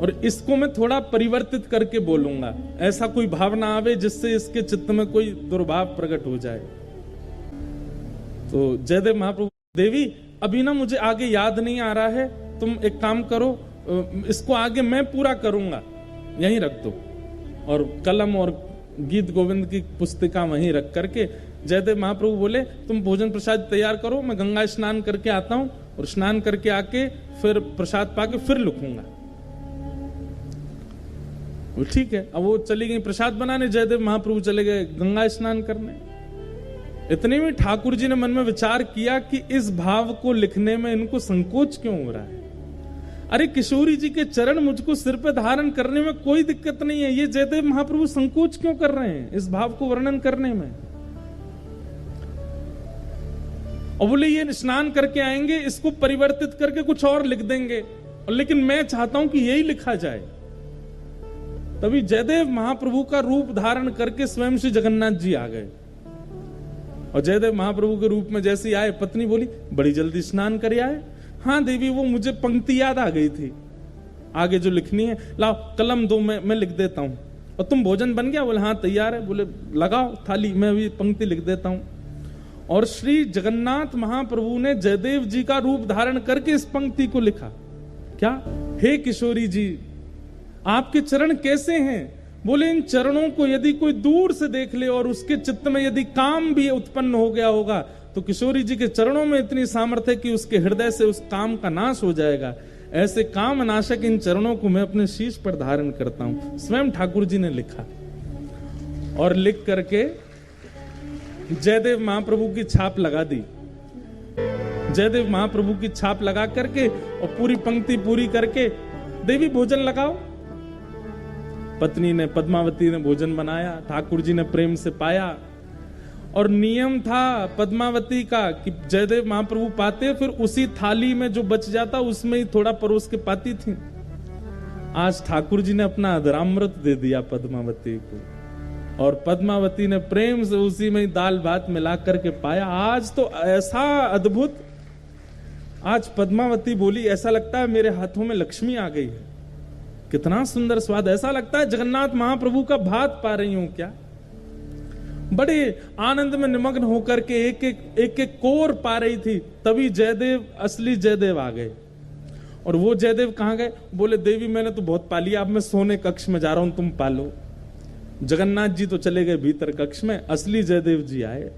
और इसको मैं थोड़ा परिवर्तित करके बोलूंगा, ऐसा कोई भावना आवे जिससे इसके चित्त में कोई दुर्भाव प्रकट हो जाए। तो जयदेव महाप्रभु, देवी अभी ना मुझे आगे याद नहीं आ रहा है, तुम एक काम करो, इसको आगे मैं पूरा करूंगा, यहीं रख दो। और कलम और गीत गोविंद की पुस्तिका वहीं रख करके जयदेव महाप्रभु बोले, तुम भोजन प्रसाद तैयार करो, मैं गंगा स्नान करके आता हूं और स्नान करके आके फिर प्रसाद पाके फिर लिखूंगा। वो ठीक है। अब वो चली गई प्रसाद बनाने, जयदेव महाप्रभु चले गए गंगा स्नान करने। इतने में ठाकुर जी ने मन में विचार किया कि इस भाव को लिखने में इनको संकोच क्यों हो रहा है। अरे किशोरी जी के चरण मुझको सिर पे धारण करने में कोई दिक्कत नहीं है, ये जयदेव महाप्रभु संकोच क्यों कर रहे हैं इस भाव को वर्णन करने में। और बोले ये स्नान करके आएंगे, इसको परिवर्तित करके कुछ और लिख देंगे, लेकिन मैं चाहता हूं कि यही लिखा जाए। तभी जयदेव महाप्रभु का रूप धारण करके स्वयं श्री जगन्नाथ जी आ गए। और जयदेव महाप्रभु के रूप में जैसे आए, पत्नी बोली बड़ी जल्दी स्नान कर आए। हाँ देवी, वो मुझे पंक्ति याद आ गई थी, आगे जो लिखनी है, लाओ कलम दो, मैं लिख देता हूं। और तुम भोजन बन गया? बोले हाँ तैयार है। बोले लगाओ थाली, मैं भी पंक्ति लिख देता हूं। और श्री जगन्नाथ महाप्रभु ने जयदेव जी का रूप धारण करके इस पंक्ति को लिखा। क्या? हे किशोरी जी, आपके चरण कैसे हैं? बोले इन चरणों को यदि कोई दूर से देख ले और उसके चित्त में यदि काम भी उत्पन्न हो गया होगा, तो किशोरी जी के चरणों में इतनी सामर्थ्य है कि उसके हृदय से उस काम का नाश हो जाएगा। ऐसे काम नाशक इन चरणों को मैं अपने शीश पर धारण करता हूं। स्वयं ठाकुर जी ने लिखा और लिख करके जयदेव महाप्रभु की छाप लगा दी। जयदेव महाप्रभु की छाप लगा करके और पूरी पंक्ति पूरी करके, देवी भोजन लगाओ। पत्नी ने, पद्मावती ने भोजन बनाया, ठाकुर जी ने प्रेम से पाया। और नियम था पद्मावती का कि जयदेव महाप्रभु पाते, फिर उसी थाली में जो बच जाता उसमें ही थोड़ा परोस के पाती थी। आज ठाकुर जी ने अपना अधरामृत दे दिया पद्मावती को, और पद्मावती ने प्रेम से उसी में ही दाल भात मिला करके पाया। आज तो ऐसा अद्भुत, आज पद्मावती बोली ऐसा लगता है मेरे हाथों में लक्ष्मी आ गई है, कितना सुंदर स्वाद, ऐसा लगता है जगन्नाथ महाप्रभु का भात पा रही हूं क्या। बड़े आनंद में निमग्न होकर के एक एक कोर पा रही थी। तभी जयदेव, असली जयदेव आ गए। और वो जयदेव कहां गए? बोले देवी मैंने तो बहुत पा लिया, अब मैं सोने कक्ष में जा रहा हूं, तुम पालो। जगन्नाथ जी तो चले गए भीतर कक्ष में, असली जयदेव जी आए।